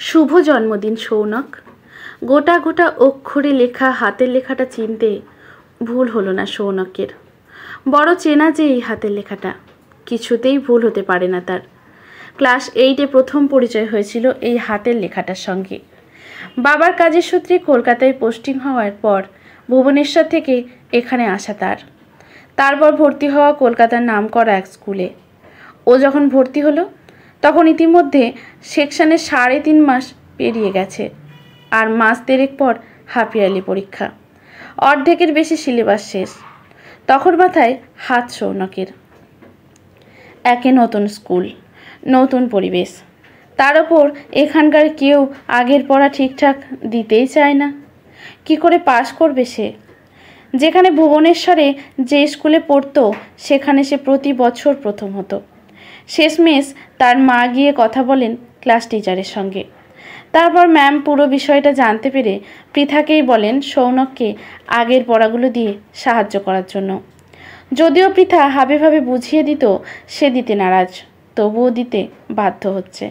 শুভ জন্মদিন সৌনক। গোটা গোটা অক্ষরে লেখা হাতের লেখাটা চিনতে ভুল হলো না সৌনকের। বড় চেনা যে এই হাতের লেখাটা, কিছুতেই ভুল হতে পারে না তার। ক্লাস 8-এ প্রথম পরিচয় হয়েছিল এই হাতের লেখাটার সঙ্গে। বাবার কাজের সূত্রে কলকাতায় পোস্টিং হওয়ার পর ভুবনেশ্বর থেকে এখানে আসা তারপর ভর্তি হওয়া কলকাতার নামকরা এক স্কুলে। ও যখন ভর্তি হলো তখন ইতিমধ্যে সেকশানে 3.5 মাস পেরিয়ে গেছে, আর মাস দেড়েক পর হাফ ইয়ারলি পরীক্ষা। অর্ধেকের বেশি সিলেবাস শেষ। তখন মাথায় হাত সৌনকের। একে নতুন স্কুল, নতুন পরিবেশ, তার ওপর এখানকার কেউ আগের পড়া ঠিকঠাক দিতেই চায় না। কি করে পাশ করবে সে? যেখানে ভুবনেশ্বরে যে স্কুলে পড়তো সেখানে সে প্রতি বছর প্রথম হতো। শেষমেশ তার মা গিয়ে কথা বলেন ক্লাস টিচারের সঙ্গে। তারপর ম্যাম পুরো বিষয়টা জানতে পেরে পৃথাকেই বলেন সৌনককে আগের পড়াগুলো দিয়ে সাহায্য করার জন্য। যদিও পৃথা হাবে ভাবে বুঝিয়ে দিত, সে দিতে নারাজ, তবুও দিতে বাধ্য হচ্ছে।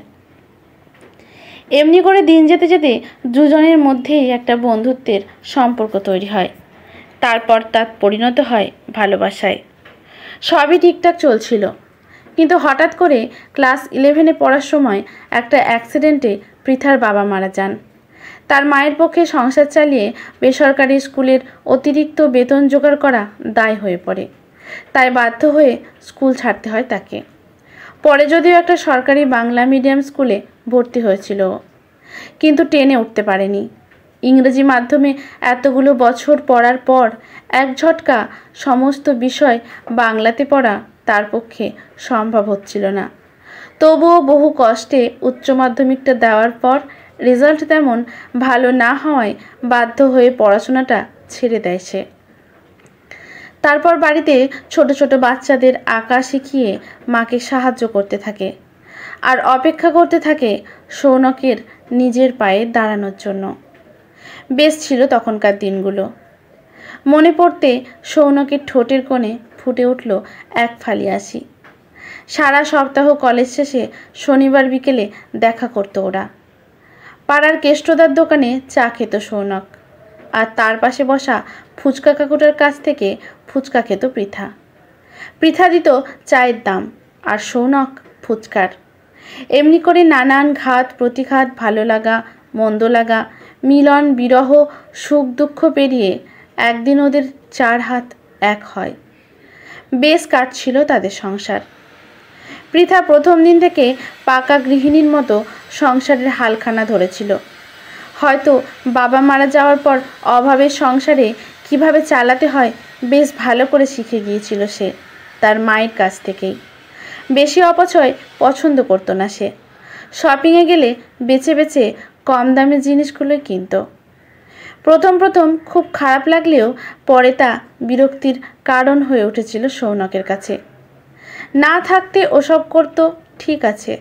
এমনি করে দিন যেতে যেতে দুজনের মধ্যেই একটা বন্ধুত্বের সম্পর্ক তৈরি হয়। তারপর তা পরিণত হয় ভালোবাসায়। সবই ঠিকঠাক চলছিল, কিন্তু হঠাৎ করে ক্লাস 11-এ পড়ার সময় একটা অ্যাক্সিডেন্টে পৃথার বাবা মারা যান। তার মায়ের পক্ষে সংসার চালিয়ে বেসরকারি স্কুলের অতিরিক্ত বেতন জোগাড় করা দায় হয়ে পড়ে। তাই বাধ্য হয়ে স্কুল ছাড়তে হয় তাকে। পরে যদিও একটা সরকারি বাংলা মিডিয়াম স্কুলে ভর্তি হয়েছিল, কিন্তু টেনে উঠতে পারেনি। ইংরেজি মাধ্যমে এতগুলো বছর পড়ার পর এক ঝটকা সমস্ত বিষয় বাংলাতে পড়া তার পক্ষে সম্ভব হচ্ছিল না। তবুও বহু কষ্টে উচ্চ মাধ্যমিকটা দেওয়ার পর রেজাল্ট তেমন ভালো না হওয়ায় বাধ্য হয়ে পড়াশোনাটা ছেড়ে দেয় সে। তারপর বাড়িতে ছোট ছোট বাচ্চাদের আঁকা শিখিয়ে মাকে সাহায্য করতে থাকে, আর অপেক্ষা করতে থাকে সৌনকের নিজের পায়ে দাঁড়ানোর জন্য। বেশ ছিল তখনকার দিনগুলো। মনে পড়তে সৌনকের ঠোঁটের কোণে ফুটে উঠল এক ফালি হাসি। সারা সপ্তাহ কলেজ শেষে শনিবার বিকেলে দেখা করতো ওরা। পাড়ার কেষ্টদার দোকানে চা খেত সৌনক, আর তার পাশে বসা ফুচকা কাকুটার কাছ থেকে ফুচকা খেত পৃথা। পৃথা দিত চায়ের দাম, আর সৌনক ফুচকার। এমনি করে নানান ঘাত প্রতিঘাত, ভালো লাগা মন্দ লাগা, মিলন বিরহ, সুখ দুঃখ পেরিয়ে একদিন ওদের 4 হাত এক হয়। বেশ কাটছিল তাদের সংসার। পৃথা প্রথম দিন থেকে পাকা গৃহিণীর মতো সংসারের হালখানা ধরেছিল। হয়তো বাবা মারা যাওয়ার পর অভাবের সংসারে কিভাবে চালাতে হয় বেশ ভালো করে শিখে গিয়েছিল সে তার মায়ের কাছ থেকেই। বেশি অপচয় পছন্দ করতো না সে। শপিংয়ে গেলে বেছে বেছে কম দামের জিনিসগুলোই কিনত। প্রথম প্রথম খুব খারাপ লাগলেও পরে তা বিরক্তির কারণ হয়ে উঠেছিল সৌনকের কাছে। না থাকতে ওসব করতো ঠিক আছে,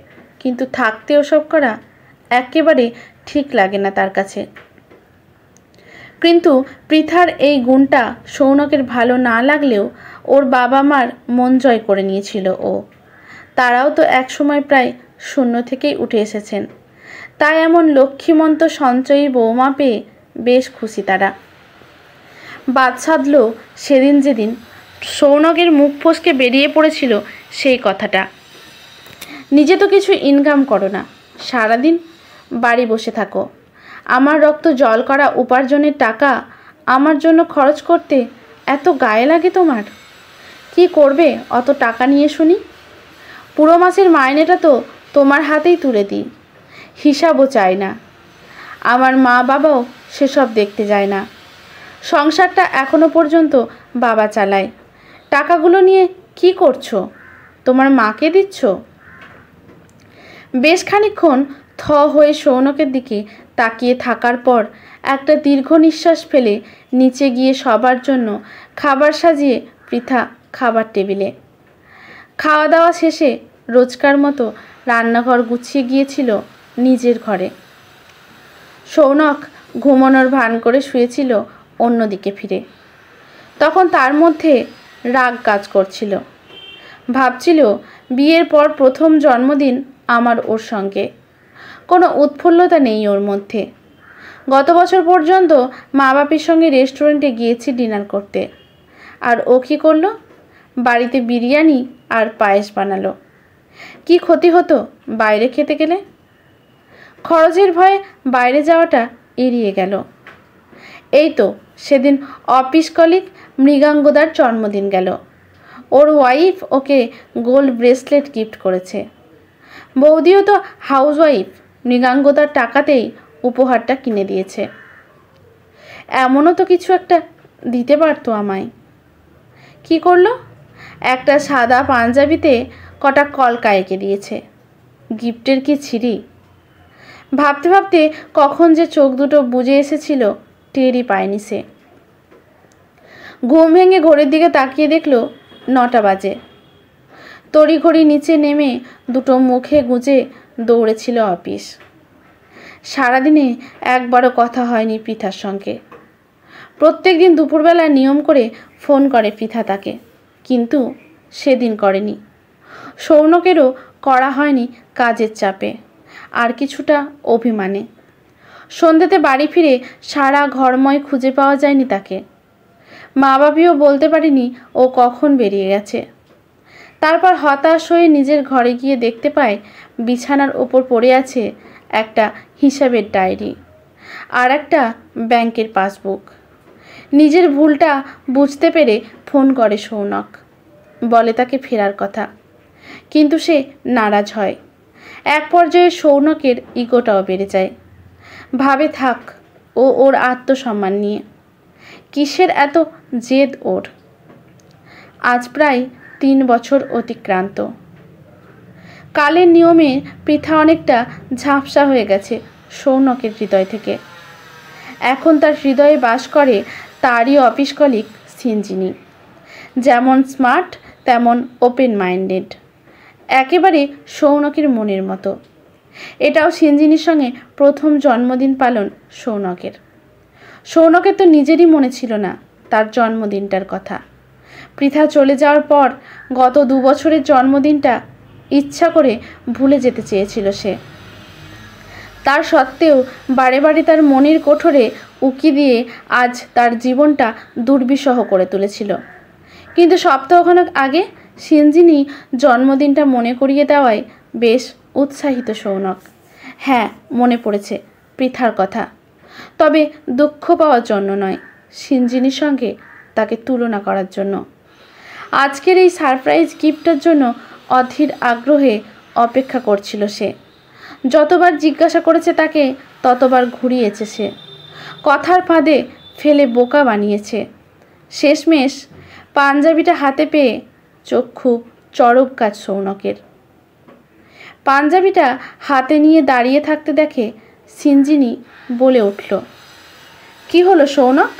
কিন্তু থাকতে ওসব করা একেবারে ঠিক লাগে না তার কাছে। কিন্তু পৃথার এই গুণটা সৌনকের ভালো না লাগলেও ওর বাবা মার মন জয় করে নিয়েছিল ও। তারাও তো একসময় প্রায় শূন্য থেকেই উঠে এসেছেন, তাই এমন লক্ষ্মীমন্ত সঞ্চয়ী বৌমা পেয়ে বেশ খুশি তারা। বাদ সাধল সেদিন যেদিন সৌনকের মুখ ফসকে বেরিয়ে পড়েছিল সেই কথাটা, নিজে তো কিছু ইনকাম করো না, সারাদিন বাড়ি বসে থাকো, আমার রক্ত জল করা উপার্জনের টাকা আমার জন্য খরচ করতে এত গায়ে লাগে তোমার? কি করবে অত টাকা নিয়ে শুনি? পুরো মাসের মাইনেটা তো তোমার হাতেই তুলে দিই, হিসাবও চাই না। আমার মা বাবাও সেসব দেখতে যায় না। সংসারটা এখনো পর্যন্ত বাবা চালায়। টাকাগুলো নিয়ে কি করছো? তোমার মাকে দিচ্ছ? বেশ খানিকক্ষণ থ হয়ে সৌনকের দিকে তাকিয়ে থাকার পর একটা দীর্ঘ নিঃশ্বাস ফেলে নিচে গিয়ে সবার জন্য খাবার সাজিয়ে পৃথা খাবার টেবিলে। খাওয়া দাওয়া শেষে রোজকার মতো রান্নাঘর গুছিয়ে গিয়েছিল নিজের ঘরে। সৌনক ঘুমানোর ভান করে শুয়েছিল অন্যদিকে ফিরে। তখন তার মধ্যে রাগ কাজ করছিল। ভাবছিল বিয়ের পর প্রথম জন্মদিন আমার ওর সঙ্গে, কোনো উৎফুল্লতা নেই ওর মধ্যে। গত বছর পর্যন্ত মা বাপির সঙ্গে রেস্টুরেন্টে গিয়েছি ডিনার করতে, আর ও কী করলো? বাড়িতে বিরিয়ানি আর পায়েস বানালো। কি ক্ষতি হতো বাইরে খেতে গেলে? খরচের ভয়ে বাইরে যাওয়াটা এড়িয়ে গেল। এই তো সেদিন অফিস কলিগ মৃগাঙ্গদার জন্মদিন গেল। ওর ওয়াইফ ওকে গোল্ড ব্রেসলেট গিফট করেছে। বৌদিও তো হাউসওয়াইফ, মৃগাঙ্গদার টাকাতেই উপহারটা কিনে দিয়েছে। এমনও তো কিছু একটা দিতে পারতো আমায়। কি করলো? একটা সাদা পাঞ্জাবিতে কটা কলকা এঁকে দিয়েছে। গিফটের কি ছিরি! ভাবতে ভাবতে কখন যে চোখ দুটো বুজে এসেছিল টেরই পায়নি সে। ঘুম ভেঙে ঘড়ির দিকে তাকিয়ে দেখলো 9টা বাজে। তড়িঘড়ি নিচে নেমে দুটো মুখে গুঁজে দৌড়েছিল অফিস। সারাদিনে একবারও কথা হয়নি পৃথার সঙ্গে। প্রত্যেক দিন দুপুরবেলা নিয়ম করে ফোন করে পৃথা তাকে, কিন্তু সেদিন করেনি। সৌনকেরও করা হয়নি কাজের চাপে, আর কিছুটা অভিমানে। সন্ধ্যেতে বাড়ি ফিরে সারা ঘরময় খুঁজে পাওয়া যায়নি তাকে। মা বাপিও বলতে পারেনি ও কখন বেরিয়ে গেছে। তারপর হতাশ হয়ে নিজের ঘরে গিয়ে দেখতে পায় বিছানার ওপর পড়ে আছে একটা হিসাবের ডায়েরি আর একটা ব্যাংকের পাসবুক। নিজের ভুলটা বুঝতে পেরে ফোন করে সৌনক, বলে তাকে ফেরার কথা, কিন্তু সে নারাজ হয়। এক পর্যায়ে সৌনকের ইগোটাও বেড়ে যায়। ভাবে থাক ও ওর আত্মসম্মান নিয়ে, কিসের এত জেদ ওর। আজ প্রায় 3 বছর অতিক্রান্ত। কালের নিয়মে পৃথা অনেকটা ঝাপসা হয়ে গেছে সৌনকের হৃদয় থেকে। এখন তার হৃদয়ে বাস করে তারই অফিস কলিগ সিঞ্জিনি। যেমন স্মার্ট তেমন ওপেন মাইন্ডেড, একেবারে সৌনকের মনের মতো। এটাও সিঞ্জিনির সঙ্গে প্রথম জন্মদিন পালন সৌনকের। সৌনকের তো নিজেরই মনে ছিল না তার জন্মদিনটার কথা। পৃথা চলে যাওয়ার পর গত 2 বছরের জন্মদিনটা ইচ্ছা করে ভুলে যেতে চেয়েছিল সে। তার সত্ত্বেও বারে বারে তার মনের কোঠরে উকি দিয়ে আজ তার জীবনটা দুর্বিষহ করে তুলেছিল। কিন্তু সপ্তাহখানেক আগে সিঞ্জিনি জন্মদিনটা মনে করিয়ে দেওয়ায় বেশ উৎসাহিত সৌনক। হ্যাঁ, মনে পড়েছে পৃথার কথা, তবে দুঃখ পাওয়ার জন্য নয়, সিঞ্জিনির সঙ্গে তাকে তুলনা করার জন্য। আজকের এই সারপ্রাইজ গিফটের জন্য অধীর আগ্রহে অপেক্ষা করছিল সে। যতবার জিজ্ঞাসা করেছে তাকে ততবার ঘুরিয়েছে সে, কথার ফাঁদে ফেলে বোকা বানিয়েছে। শেষমেশ পাঞ্জাবিটা হাতে পেয়ে চক্ষু চড়ক গাছ সৌনকের। পাঞ্জাবিটা হাতে নিয়ে দাঁড়িয়ে থাকতে দেখে সিঞ্জিনি বলে উঠল, কি হলো সৌনক,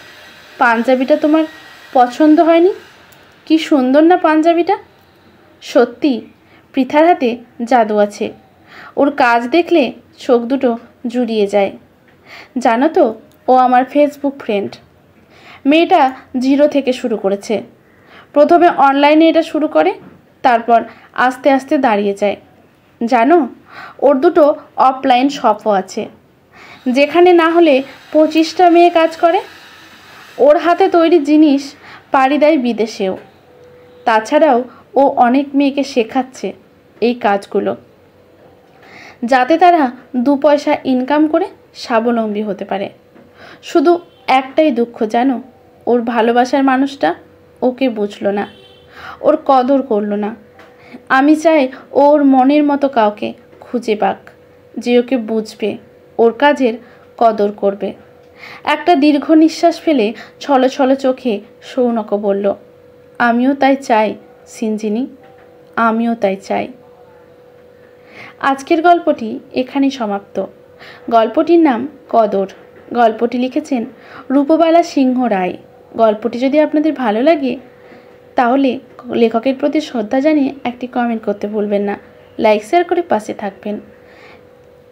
পাঞ্জাবিটা তোমার পছন্দ হয়নি? কি সুন্দর না পাঞ্জাবিটা। সত্যি পৃথার হাতে জাদু আছে, ওর কাজ দেখলে চোখ দুটো জুড়িয়ে যায়। জানো তো, ও আমার ফেসবুক ফ্রেন্ড। মেয়েটা 0 থেকে শুরু করেছে। প্রথমে অনলাইনে এটা শুরু করে, তারপর আস্তে আস্তে দাঁড়িয়ে যায়। জানো, ওর দুটো অফলাইন শপও আছে, যেখানে না হলে 25টা মেয়ে কাজ করে। ওর হাতে তৈরি জিনিস পাড়ি দেয় বিদেশেও। তাছাড়াও ও অনেক মেয়েকে শেখাচ্ছে এই কাজগুলো, যাতে তারা 2 পয়সা ইনকাম করে স্বাবলম্বী হতে পারে। শুধু একটাই দুঃখ জানো, ওর ভালোবাসার মানুষটা ওকে বুঝলো না, ওর কদর করলো না। আমি চাই ওর মনের মতো কাউকে খুঁজে পাক, যে ওকে বুঝবে, ওর কাজের কদর করবে। একটা দীর্ঘ নিঃশ্বাস ফেলে ছলো ছলো চোখে সৌনক বলল, আমিও তাই চাই সিঞ্জিনি, আমিও তাই চাই। আজকের গল্পটি এখানেই সমাপ্ত। গল্পটির নাম কদর। গল্পটি লিখেছেন রূপবালা সিংহ রায়। গল্পটি যদি আপনাদের ভালো লাগে তাহলে লেখকের প্রতি শ্রদ্ধা জানিয়ে একটি কমেন্ট করতে ভুলবেন না। লাইক শেয়ার করে পাশে থাকবেন।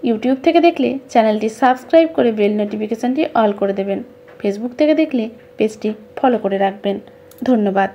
ইউটিউব থেকে দেখলে চ্যানেলটি সাবস্ক্রাইব করে বেল নোটিফিকেশানটি অল করে দেবেন। ফেসবুক থেকে দেখলে পেজটি ফলো করে রাখবেন। ধন্যবাদ।